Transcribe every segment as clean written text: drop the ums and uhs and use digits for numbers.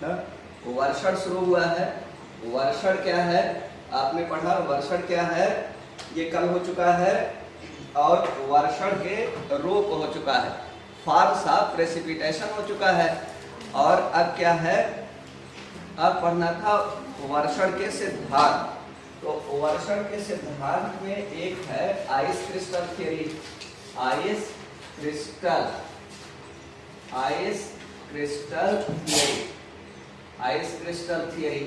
ना। वर्षण शुरू हुआ है। वर्षण क्या है आपने पढ़ा, वर्षण क्या है, ये कल हो चुका है और वर्षण के रूप हो चुका है, फॉर्म्स ऑफ प्रेसिपिटेशन हो चुका है। और अब क्या है, अब पढ़ना था वर्षण के सिद्धांत। तो वर्षण के सिद्धांत में एक है ice crystal theory. Ice crystal theory, ice crystal theory.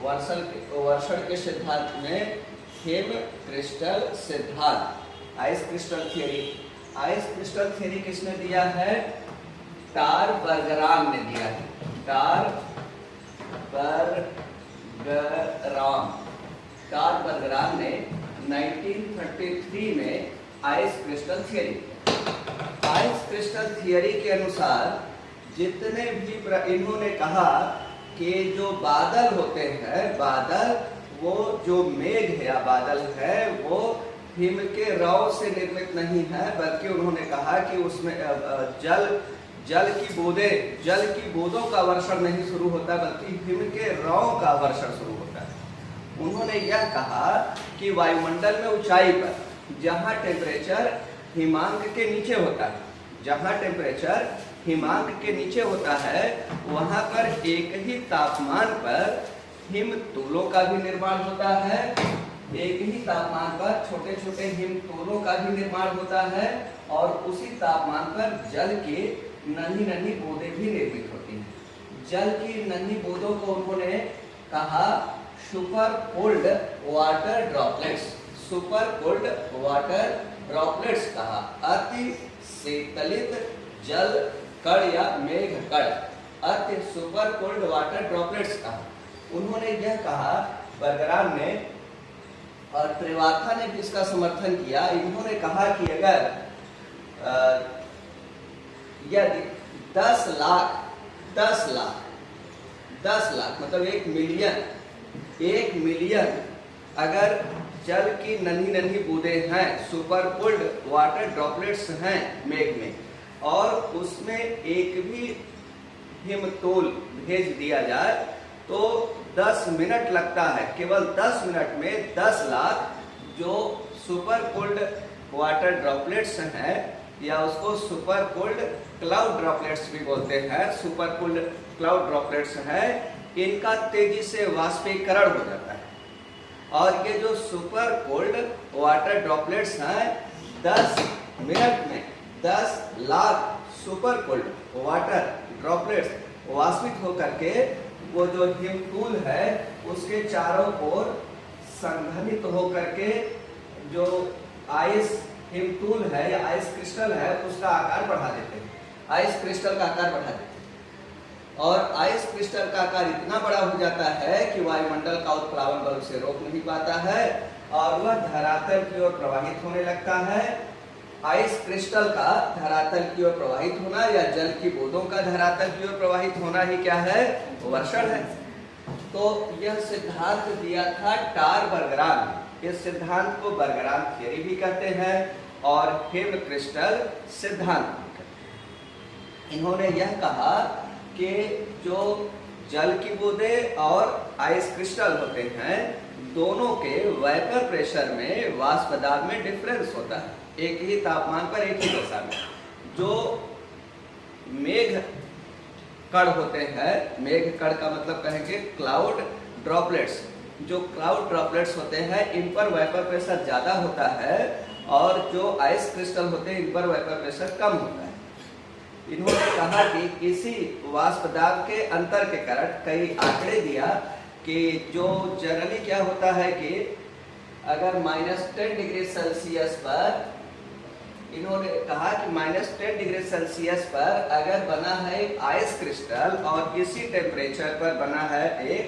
वर्षण के सिद्धांत में हिम क्रिस्टल सिद्धांत, ice crystal theory. Ice crystal theory किसने दिया है? टार बर्गराम ने दिया है। टार बर्गराम ने 1933 में ice crystal theory. Ice crystal theory के अनुसार जितने भी इन्होंने कहा कि जो बादल होते हैं, बादल वो जो मेघ है या बादल है वो हिम के रव से निर्मित नहीं है, बल्कि उन्होंने कहा कि उसमें जल की बूंदों का वर्षण नहीं शुरू होता, बल्कि हिम के रव का वर्षण शुरू होता है। उन्होंने यह कहा कि वायुमंडल में ऊंचाई पर जहां टेम्परेचर हिमांक के नीचे होता है, जहां टेम्परेचर हिमांक के नीचे होता है, वहां पर एक ही तापमान पर हिमतूलों का भी निर्माण होता है, एक ही तापमान पर छोटे छोटे हिमतूलों का भी निर्माण होता है, और उसी तापमान पर जल की नन्ही नन्ही बूंदें भी निर्मित होती हैं। जल की नन्ही बूंदों को उन्होंने कहा super cold water droplets. Super cold water droplets कहा, अति शीतलित जल कण या मेघ कण, अति सुपर कोल्ड वाटर ड्रॉपलेट्स कहा। उन्होंने यह कहा बर्गराम ने, और त्रिवाथा ने भी इसका समर्थन किया। इन्होंने कहा कि अगर यदि 10 लाख मतलब 1 मिलियन अगर जल की नन्ही नन्ही बूंदें हैं, सुपर कोल्ड वाटर ड्रॉपलेट्स हैं मेघ में, और उसमें एक भी हिमतूल भेज दिया जाए तो 10 मिनट लगता है, केवल 10 मिनट में 10 लाख जो सुपर कोल्ड वाटर ड्रॉपलेट्स हैं, या उसको सुपर कोल्ड क्लाउड ड्रॉपलेट्स भी बोलते हैं, सुपर कोल्ड क्लाउड ड्रॉपलेट्स हैं, इनका तेजी से वाष्पीकरण हो जाता है। और ये जो सुपर कोल्ड वाटर ड्रॉपलेट्स हैं 10 मिनट में 10 lakh super cold water droplets वाष्पित होकर के वो जो हिमतूल है उसके चारों ओर संघनित होकर के जो आइस हिमतूल है या आइस क्रिस्टल है उसका आकार बढ़ा देते हैं, आइस क्रिस्टल का आकार बढ़ा देते हैं। और आइस क्रिस्टल का आकार इतना बड़ा हो जाता है कि वायुमंडल का उत्प्लावन बल उसे रोक नहीं पाता है और वह धरातल की ओर प्रवाहित होने लगता है। आइस क्रिस्टल का धरातल की ओर प्रवाहित होना या जल की बूंदों का धरातल की ओर प्रवाहित होना ही क्या है? वर्षण है। तो यह सिद्धांत दिया था टार बर्गराम ने। इस सिद्धांत को बर्गराम थ्योरी भी कहते हैं और हिम क्रिस्टल सिद्धांत भी कहते हैं। इन्होंने यह कहा कि जो जल की बूंदें और आइस क्रिस्टल होते हैं दोनों के वेपर प्रेशर में, वाष्प दाब में डिफरेंस होता है, एक ही तापमान पर एक ही दशा में। जो मेघ कण होते हैं, मेघ कण का मतलब कहेंगे क्लाउड ड्रॉपलेट्स, जो क्लाउड ड्रॉपलेट्स होते हैं इन पर वेपर प्रेशर ज्यादा होता है और जो आइस क्रिस्टल होते हैं इन पर वेपर प्रेशर कम होता है। इन्होंने कहा कि इसी वाष्प दाब के अंतर के कारण कई आंकड़े दिया कि जो जनरली क्या होता है कि अगर -10 डिग्री सेल्सियस पर, इन्होंने कहा कि -10 डिग्री सेल्सियस पर अगर बना है एक आइस क्रिस्टल और इसी टेम्परेचर पर बना है एक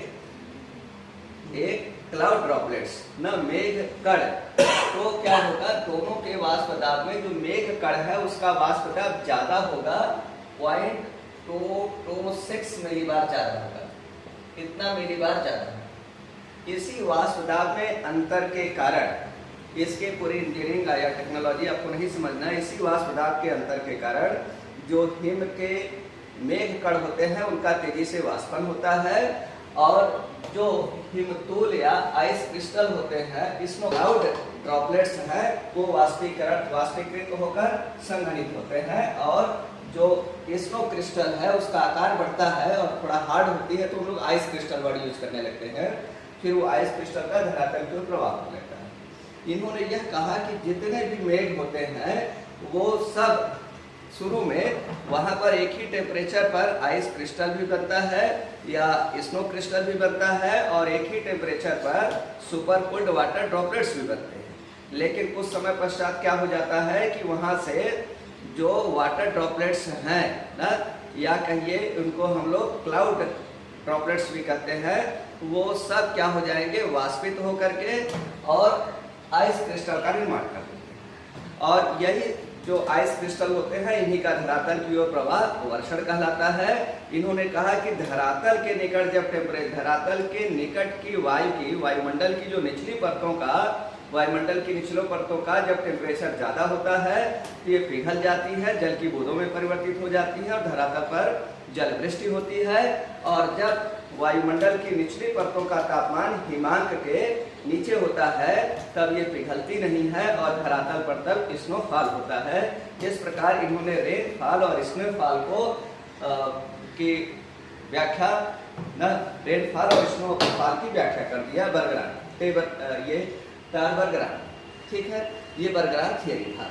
क्लाउड ड्रॉपलेट्स न मेघ कण, तो क्या होगा? दोनों के वाष्प दाब में जो मेघ कण है उसका वाष्प दाब ज्यादा होगा, 0.226 मिलीबार ज्यादा होगा। कितना मिलीबार ज्यादा है? इसी वाष्प दाब में अंतर के कारण, इसके पूरी इंजीनियरिंग या टेक्नोलॉजी आपको नहीं समझना है, इसी वाष्प दाब के अंतर के कारण जो हिम के मेघ कण होते हैं उनका तेजी से वाष्पन होता है, और जो हिमतूल या आइस क्रिस्टल होते हैं, स्नो क्लाउड ड्रॉपलेट्स हैं, वो वाष्पीकृत होकर संघनित होते हैं, और जो स्नो क्रिस्टल है उसका आकार बढ़ता है और थोड़ा हार्ड होती है तो हम लोग आइस क्रिस्टल वर्ड यूज करने लगते हैं। फिर वो आइस क्रिस्टल का धरातल की ओर प्रभाव होने लगता है। इन्होंने यह कहा कि जितने भी मेघ होते हैं वो सब शुरू में वहां पर एक ही टेम्परेचर पर आइस क्रिस्टल भी बनता है या स्नो क्रिस्टल भी बनता है, और एक ही टेम्परेचर पर सुपर कोल्ड वाटर ड्रॉपलेट्स भी बनते हैं। लेकिन कुछ समय पश्चात क्या हो जाता है कि वहां से जो वाटर ड्रॉपलेट्स हैं ना, या कहिए उनको हम लोग क्लाउड ड्रॉपलेट्स भी कहते हैं, वो सब क्या हो जाएंगे, वाष्पित होकर के और आइस क्रिस्टल का निर्माण कर देते हैं। और यही जो आइस क्रिस्टल होते हैं इन्हीं का धरातल की ओर प्रवाह वर्षण कहलाता है। इन्होंने कहा कि धरातल के निकट जब धरातल के निकट की वायुमंडल की जो निचली परतों का, वायुमंडल की निचलों परतों का जब टेम्परेचर ज्यादा होता है तो ये पिघल जाती है, जल की बूंदों में परिवर्तित हो जाती है और धरातल पर जल वृष्टि होती है। और जब वायुमंडल की निचली परतों का तापमान हिमांक के नीचे होता है तब ये पिघलती नहीं है और धरातल पर तब स्नोफॉल होता है। इस प्रकार इन्होंने रेनफॉल और स्नोफॉल को की व्याख्या न रेनफॉल और स्नोफॉल की व्याख्या कर दिया बर्गरान, ये बर्गरान, ठीक है, ये बर्गरान थियरी था।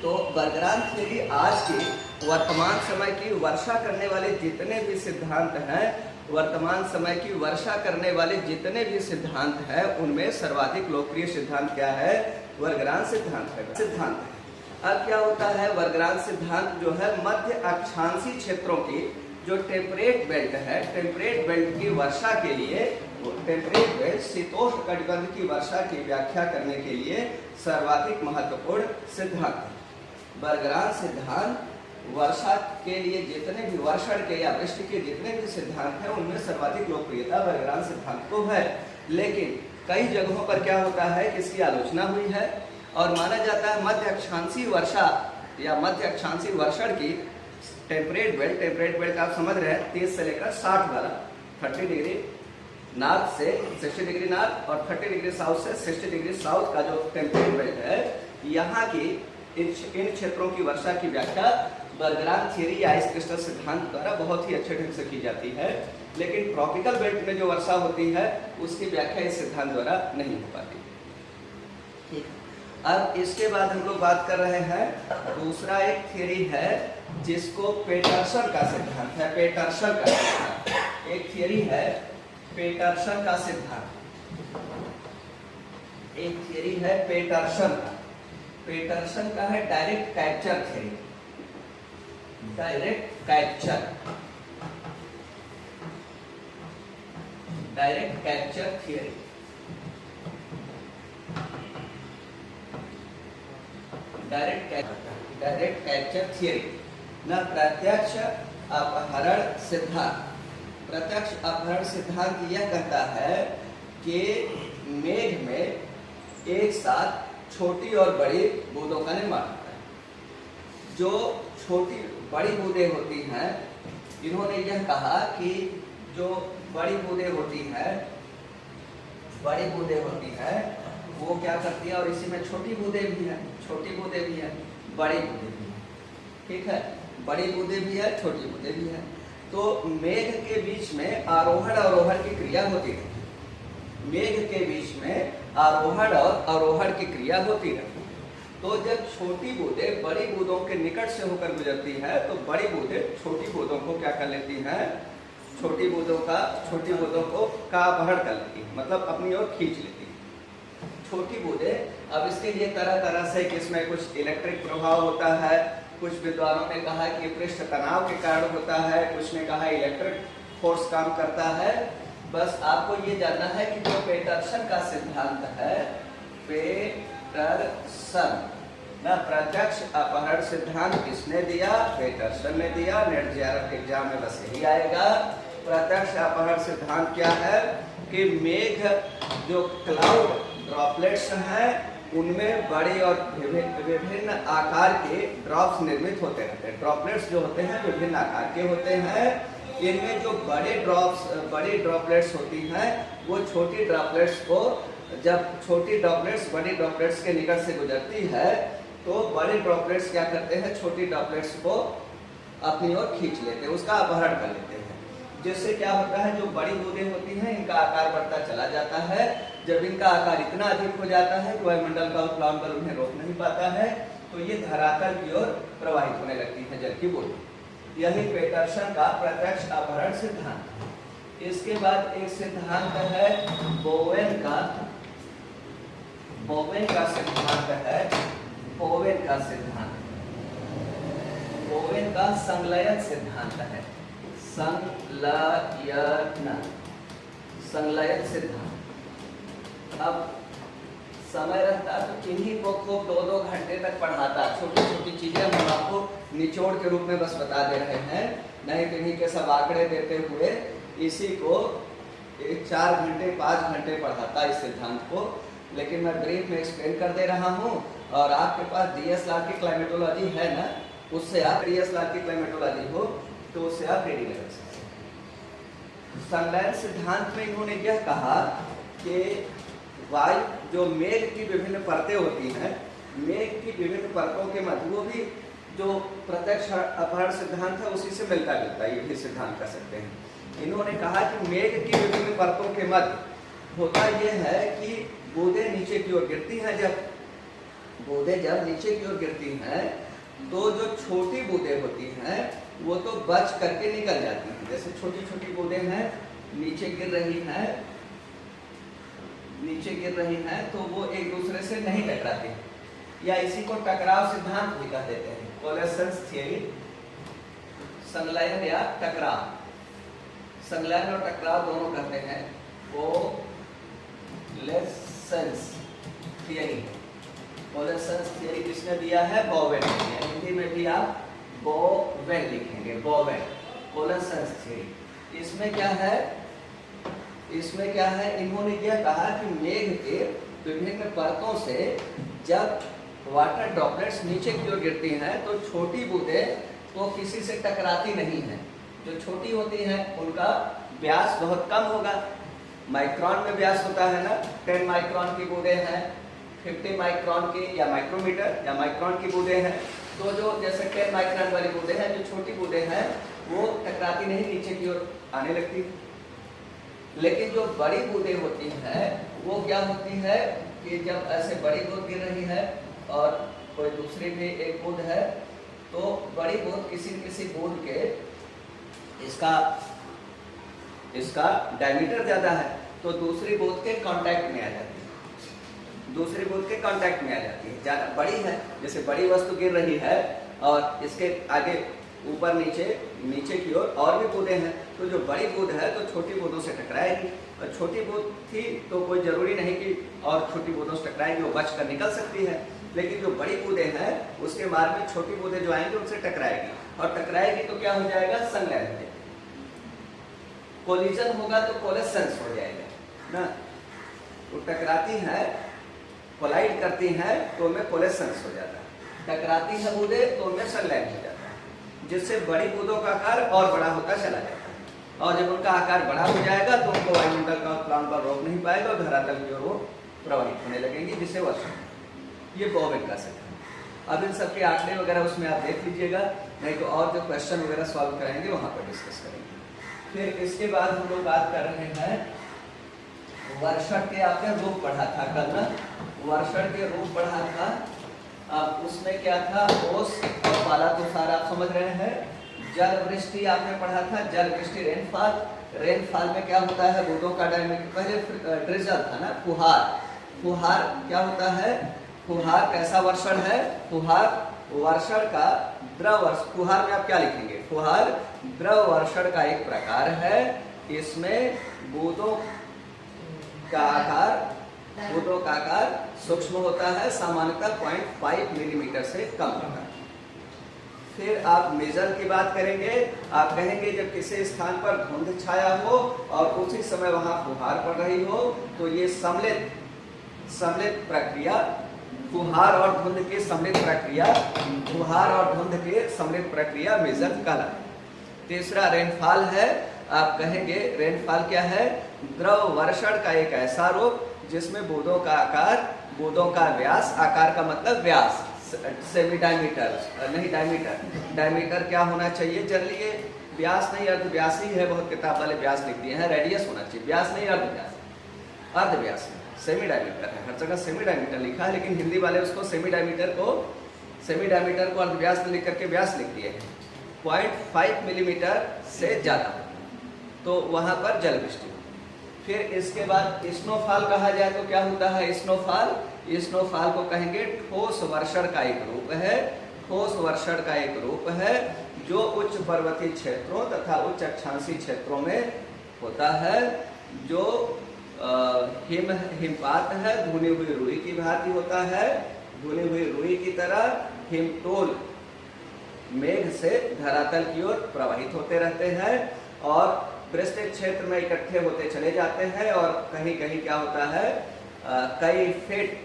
तो बर्गरान थियरी आज के वर्तमान समय की वर्षा करने वाले जितने भी सिद्धांत हैं, वर्तमान समय की वर्षा करने वाले जितने भी सिद्धांत हैं उनमें सर्वाधिक लोकप्रिय सिद्धांत क्या है, बर्गरान सिद्धांत है। अब क्या होता है, बर्गरान सिद्धांत जो है मध्य अक्षांशीय क्षेत्रों की जो टेम्परेट बेल्ट है, टेम्परेट बेल्ट की वर्षा के लिए, टेम्परेट बेल्ट शीतोष्ण कटिबंध की वर्षा की व्याख्या करने के लिए सर्वाधिक महत्वपूर्ण सिद्धांत है। बर्गरान सिद्धांत वर्षा के लिए जितने भी वर्षण के या वृष्टि के जितने भी सिद्धांत हैं उनमें सर्वाधिक लोकप्रियता बर्गरान सिद्धांत को है। लेकिन कई जगहों पर क्या होता है कि इसकी आलोचना हुई है और माना जाता है मध्य अक्षांशीय वर्षा या मध्य अक्षांशीय वर्षण की टेम्परेट बेल्ट आप समझ रहे हैं 30 से लेकर 60 वाला, 30 डिग्री नॉर्थ से 60 डिग्री नॉर्थ और 30 डिग्री साउथ से 60 डिग्री साउथ का जो टेम्परेट बेल्ट है, यहाँ की इन क्षेत्रों की वर्षा की व्याख्या बर्गरान थियरी या आइस क्रिस्टल सिद्धांत द्वारा बहुत ही अच्छे ढंग से की जाती है। लेकिन ट्रॉपिकल बेल्ट में जो वर्षा होती है उसकी व्याख्या इस सिद्धांत द्वारा नहीं हो पाती। ठीक, अब इसके बाद हम लोग बात कर रहे हैं दूसरा एक थियरी है जिसको पेटरसन का सिद्धांत है। पेटरसन का सिद्धांत एक थियरी है, पेटरसन का सिद्धांत एक थियरी है पेटरसन का। पेटरसन का है direct capture theory, direct capture theory. Direct capture theory ना प्रत्यक्ष अपहरण सिद्धांत। प्रत्यक्ष अपहरण सिद्धांत यह कहता है कि मेघ में एक साथ छोटी और बड़ी बूंदों का निर्माण होता है। जो छोटी बड़ी बूंदें होती हैं, इन्होंने यह कहा कि जो बड़ी बूंदें होती हैं वो क्या करती है, और इसी में छोटी बूंदें भी हैं, बड़ी बूंदें भी हैं, ठीक है, बड़ी बूंदें भी है, छोटी बूंदें भी है। तो मेघ के बीच में आरोहण अवरोहण की क्रिया होती है। मेघ के बीच में आरोहण और अवरोहण की क्रिया होती है। तो जब छोटी बूंदें बड़ी बूंदों के निकट से होकर गुजरती है तो बड़ी बूंदें छोटी बूंदों को क्या कर लेती हैं, छोटी बूंदों को का अपहरण कर लेती है, मतलब अपनी ओर खींच लेती है छोटी बूंदें। अब इसके लिए तरह तरह से कि इसमें कुछ इलेक्ट्रिक प्रभाव होता है, कुछ विद्वानों ने कहा कि पृष्ठ तनाव के कारण होता है, कुछ ने कहा इलेक्ट्रिक फोर्स काम करता है। बस आपको ये जानना है कि जो पेटरसन का सिद्धांत है, पेटरसन ना प्रत्यक्ष अपहरण सिद्धांत किसने दिया, पेटरसन ने दिया। नेट जेआरएफ एग्जाम में बस यही आएगा। प्रत्यक्ष अपहरण सिद्धांत क्या है कि मेघ जो क्लाउड ड्रॉपलेट्स हैं उनमें बड़े और विभिन्न आकार के ड्रॉप्स निर्मित होते रहते हैं। ड्रॉपलेट्स जो होते हैं विभिन्न आकार के होते हैं। इनमें जो बड़ी ड्रॉपलेट्स होती हैं वो छोटी ड्रॉपलेट्स को, जब छोटी ड्रॉपलेट्स बड़ी ड्रॉपलेट्स के निकट से गुजरती है तो बड़े ड्रॉपलेट्स क्या करते हैं, छोटी ड्रॉपलेट्स को अपनी ओर खींच लेते हैं, उसका अपहरण कर लेते हैं। जिससे क्या होता है, जो बड़ी बूंदें होती हैं इनका आकार बढ़ता चला जाता है। जब इनका आकार इतना अधिक हो जाता है कि वायुमंडल का उत्प्लावन बल उन्हें रोक नहीं पाता है तो ये धरातल की ओर प्रवाहित होने लगती है जल की बूंदें। यही पेटरसन का प्रत्यक्ष अपहरण सिद्धांत है। इसके बाद एक सिद्धांत है बोवेन का सिद्धांत है। बोवेन का संलयन सिद्धांत है। संलयन सिद्धांत। अब समय रहता तो इन्हीं को खूब 2-2 घंटे तक पढ़ाता। छोटी छोटी चीजें हम आपको निचोड़ के रूप में बस बता दे रहे हैं, नहीं तो इन्हीं के सब आंकड़े देते हुए इसी को 4 घंटे 5 घंटे पढ़ाता इस सिद्धांत को। लेकिन मैं ब्रीफ में एक्सप्लेन कर दे रहा हूँ। और आपके पास डीएस लाल की क्लाइमेटोलॉजी है ना, उससे आप डीएस लाल की क्लाइमेटोलॉजी हो तो उससे आप रेडी लगा सकते हैं। संलयन सिद्धांत में इन्होंने यह कहा कि वायु जो मेघ की विभिन्न परतें होती हैं, मेघ की विभिन्न परतों के मध्य, वो भी जो प्रत्यक्ष अपहरण सिद्धांत है उसी से मिलता जुलता ये भी सिद्धांत कर सकते हैं। इन्होंने कहा कि मेघ की विभिन्न परतों के मध्य होता यह है कि बूंदें नीचे की ओर गिरती हैं। जब बूंदें नीचे की ओर गिरती हैं तो जो छोटी बूंदें होती हैं वो तो बच करके निकल जाती हैं। जैसे छोटी छोटी बूंदें हैं नीचे गिर रही हैं तो वो एक दूसरे से नहीं टकराती, या इसी को टकराव सिद्धांत भी कह देते हैं। कोलेसेंस थियरी, संलयन या टकराव, संलयन और टकराव दोनों कहते हैं। कोलेसेंस थियरी, कोलेसेंस थियरी किसने दिया है, बोवेन ने। हिंदी में भी आप बोवेन लिखेंगे, बोवेन। कोलेसेंस थियरी इसमें क्या है, इन्होंने यह कहा कि मेघ के विभिन्न परतों से जब वाटर ड्रॉपलेट्स नीचे की ओर गिरती हैं तो छोटी बूंदें तो किसी से टकराती नहीं हैं। जो छोटी होती हैं उनका व्यास बहुत कम होगा, माइक्रोन में व्यास होता है ना, 10 माइक्रोन की बूंदें हैं, 50 माइक्रोन की या माइक्रोमीटर या माइक्रोन की बूंदें हैं। तो जो जैसे 10 माइक्रोन वाली बूंदें हैं, जो छोटी बूंदें हैं वो टकराती नहीं, नीचे की ओर आने लगती। लेकिन जो बड़ी बूंदें होती हैं वो क्या होती है कि जब ऐसे बड़ी बूंद गिर रही है और कोई दूसरी भी एक बूंद है तो बड़ी बूंद किसी बूंद के इसका डायमीटर ज्यादा है तो दूसरी बूंद के कांटेक्ट में आ जाती है, ज्यादा बड़ी है। जैसे बड़ी वस्तु गिर रही है और इसके आगे ऊपर नीचे की ओर और भी बूंदें हैं, तो जो बड़ी बूंद है तो छोटी बूंदों से टकराएगी। और छोटी बूंद थी तो कोई जरूरी नहीं कि और छोटी बूंदों से टकराएगी, वो बच कर निकल सकती है। लेकिन जो बड़ी बूंदें हैं उसके मार्ग में छोटी बूंदें जो आएंगी उनसे टकराएगी, और टकराएगी तो क्या हो जाएगा, संलयन हो जाएगा। कोलिजन होगा तो कोलेसेंस हो जाएगा ना। वो टकराती है, कोलाइड करती हैं तो उनमें कोलेसेंस हो जाता है, टकराती है बूंदें तो उनमें संलयन हो जाता है, जिससे बड़ी बूंदों का आकार और बड़ा होता चला जाता है। और जब उनका आकार बड़ा हो जाएगा तो उनको वायुमंडल का उत्प्लावन पर रोक नहीं पाएगा और धरातल की ओर वो प्रवाहित होने लगेंगी, जिससे वर्षा। ये बोवेन का सिद्धांत। अब इन सबके आंकड़े वगैरह उसमें आप देख लीजिएगा, नहीं तो और जो क्वेश्चन वगैरह सॉल्व कराएंगे वहाँ पर डिस्कस करेंगे। फिर इसके बाद हम लोग बात कर रहे हैं वर्षण के, आपने रूप पढ़ा था कल ना, वर्षण के रूप पढ़ा था। अब उसमें क्या था, ओस और पाला तुषार आप समझ रहे हैं। जल वृष्टि आपने पढ़ा था, जल वृष्टि रेनफॉल में क्या होता है, बूंदों का डायमीटर। पहले ड्रिजल था ना, फुहार क्या होता है, फुहार कैसा वर्षण है, फुहार वर्षण का द्रव वर्षण। फुहार में आप क्या लिखेंगे, फुहार द्रव वर्षण का एक प्रकार है। इसमें बूंदों का आकार सूक्ष्म होता है, सामान्यतः 0.5 मिलीमीटर से कम होता है। फिर आप मेजर की बात करेंगे, आप कहेंगे जब किसी स्थान पर धुंध छाया हो और उसी समय वहां फुहार पड़ रही हो तो ये सम्मिलित प्रक्रिया फुहार और धुंध की सम्मिलित प्रक्रिया, फुहार और धुंध की सम्मिलित प्रक्रिया मेजर कहलाती है। तीसरा रेनफॉल है। आप कहेंगे रेनफॉल क्या है? द्रव वर्षण का एक ऐसा रूप जिसमें बूंदों का आकार, बूंदों का व्यास, आकार का मतलब व्यास, सेमी डायमीटर नहीं डायमीटर, डायमीटर क्या होना चाहिए? जनरली ये व्यास नहीं अर्ध व्यास ही है, बहुत किताब वाले व्यास लिख दिए हैं, रेडियस होना चाहिए, व्यास नहीं अर्ध व्यास, अर्ध व्यास सेमी डायमीटर है, हर जगह सेमी डायमीटर लिखा है, लेकिन हिंदी वाले उसको सेमी डायमीटर को अर्ध व्यास लिख करके व्यास लिख दिए हैं। 0.5 मिलीमीटर से ज़्यादा तो वहाँ पर जल वृष्टि। फिर इसके बाद स्नोफॉल कहा जाए तो क्या होता है? स्नोफॉल, स्नोफॉल को कहेंगे ठोस वर्षण का एक रूप है, ठोस वर्षण का एक रूप है जो उच्च पर्वतीय क्षेत्रों तथा उच्च अक्षांशीय क्षेत्रों में होता है, जो हिमपात है, धुनी हुई रुई की भांति होता है, धुनी हुई रुई की तरह हिमतोल मेघ से धरातल की ओर प्रवाहित होते रहते हैं और विस्तृत क्षेत्र में इकट्ठे होते चले जाते हैं और कहीं कहीं क्या होता है कई फीट,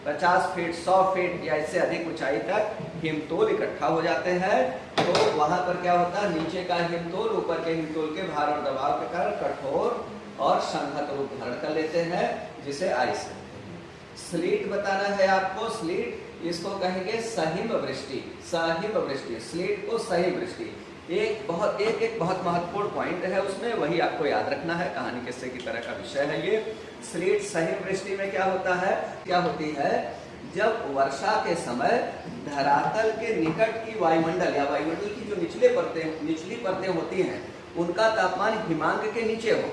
50 फीट, 100 फीट या इससे अधिक ऊंचाई तक हिमतोल इकट्ठा हो जाते हैं। तो वहां पर क्या होता है? नीचे का हिमतोल ऊपर के हिमतोल के भार और दबाव के कारण कठोर और संहत रूप धारण कर लेते हैं, जिसे आइस। स्लीट बताना है आपको। स्लीट इसको कहेंगे सहिम वृष्टि, सहिम वृष्टि, स्लीट को सहिम वृष्टि। एक बहुत महत्वपूर्ण पॉइंट है उसमें, वही आपको याद रखना है, कहानी किस्से की तरह का विषय है ये। स्लीट सहिम वृष्टि में क्या होता है? क्या होती है? जब वर्षा के समय धरातल के निकट की वायुमंडल या वायुमंडल की जो निचली परतें होती हैं उनका तापमान हिमांक के नीचे हो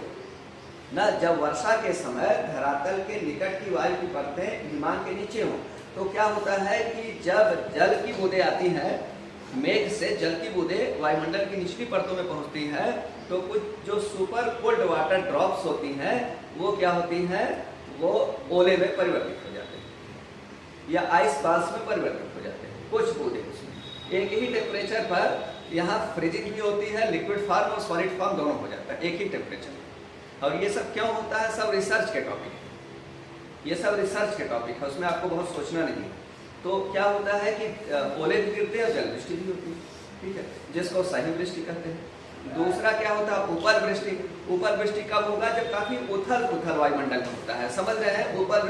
ना। जब वर्षा के समय धरातल के निकट की वायु की परतें हिमांक के नीचे हो तो क्या होता है कि जब जल की बूंदें आती हैं, मेघ से जल की बूंदें वायुमंडल की निचली परतों में पहुंचती हैं, तो कुछ जो सुपर कोल्ड वाटर ड्रॉप्स होती हैं वो क्या होती हैं? वो ओले में परिवर्तित हो जाते हैं या आइस बाल्स में परिवर्तित हो जाते हैं। कुछ बूंदें उसमें एक ही टेम्परेचर पर, यहाँ फ्रीजिंग भी होती है, लिक्विड फॉर्म और सॉलिड फॉर्म दोनों हो जाता है एक ही टेम्परेचर। और ये सब क्यों होता है? सब रिसर्च के टॉपिक है, ये सब रिसर्च के टॉपिक है, उसमें आपको बहुत सोचना नहीं है। तो क्या होता है कि ओले भी गिरते हैं और जल वृष्टि भी होती है, ठीक है, जिसको सही वृष्टि कहते हैं। दूसरा क्या होता है? ऊपर वृष्टि। ऊपर वृष्टि कब होगा? जब काफी उथल पुथल वायुमंडल में होता है, समझ रहे हैं? ऊपर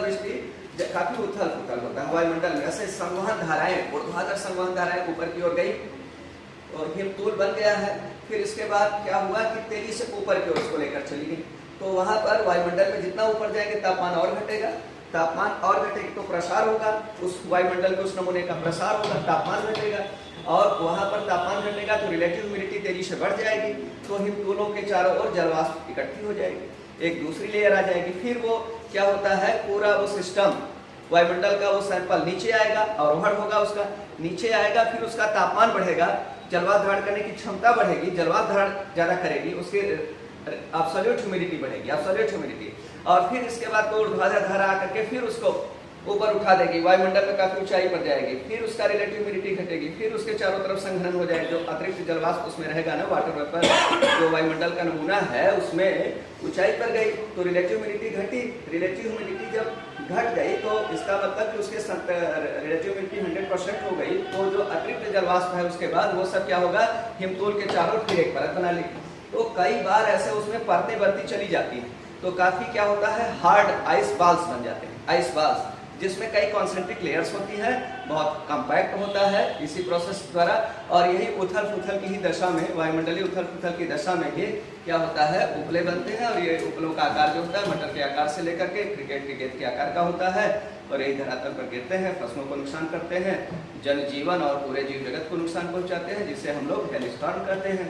वृष्टि जब काफी उथल पुथल होता है वायुमंडल में, ऐसे संवहन धाराएं, ऊर्ध्वाधर संवहन धाराएं ऊपर की ओर गई और हिमतोल बन गया है। फिर इसके बाद क्या हुआ कि तेजी से ऊपर की ओर इसको लेकर चली गई, तो वहां पर वायुमंडल में जितना ऊपर जाएंगे तापमान और घटेगा, तापमान और घटेगा तो प्रसार होगा, उस वायुमंडल के उस नमूने का प्रसार होगा, तापमान घटेगा और वहां पर तापमान घटेगा तो रिलेटिव ह्यूमिडिटी तेजी से बढ़ जाएगी, तो हिमतोलों के चारों ओर जलवाष्प इकट्ठी हो जाएगी, एक दूसरी लेयर आ जाएगी। फिर वो क्या होता है? पूरा वो सिस्टम वायुमंडल का वो सैंपल नीचे आएगा, अवरोहण होगा उसका, नीचे आएगा, फिर उसका तापमान बढ़ेगा, जलवाष्प धारण करने की क्षमता बढ़ेगी, जलवाष्प धारण ज्यादा करेगी, उसकी एब्सोल्यूट ह्यूमिडिटी बढ़ेगी, एब्सोल्यूट ह्यूमिडिटी, और फिर इसके बाद कोई ऊर्ध्वाधर धारा आकर के फिर उसको ऊपर उठा देगी, वायुमंडल में काफी ऊंचाई पर जाएगी, फिर उसका रिलेटिव ह्यूमिडिटी घटेगी, फिर उसके चारों तरफ संघनन हो जाएगा, जो अतिरिक्त जलवाष्प उसमें रहेगा ना, वाटर वेपर जो वायुमंडल का नमूना है उसमें ऊंचाई पर गई तो रिलेटिव ह्यूमिडिटी घटी। रिलेटिव ह्यूमिडिटी जब घट गई तो इसका मतलब कि उसके रिलेटिव ह्यूमिडिटी 100% हो गई, तो जो अतिरिक्त जलवाष्प है उसके बाद वो सब क्या होगा? हिमतोल के चारों फिर एक परत बना लेगी। तो कई बार ऐसे उसमें परतें बढ़ती चली जाती हैं, तो काफी क्या होता है? हार्ड आइस बाल्स बन जाते हैं, आइस बाल्स, जिसमें कई कॉन्सेंट्रिक लेयर्स होती हैं, बहुत कॉम्पैक्ट होता है इसी प्रोसेस द्वारा। और यही उथल पुथल की ही दशा में, वायुमंडलीय उथल पुथल की दशा में ये क्या होता है? उपले बनते हैं, और ये उपलों का आकार जो होता है मटर के आकार से लेकर के क्रिकेट के गेंद के आकार का होता है, और यही धरातल पर गिरते हैं, फसलों को नुकसान करते हैं, जनजीवन और पूरे जीव जगत को नुकसान पहुंचाते हैं, जिसे हम लोग हेलस्टॉर्म कहते हैं।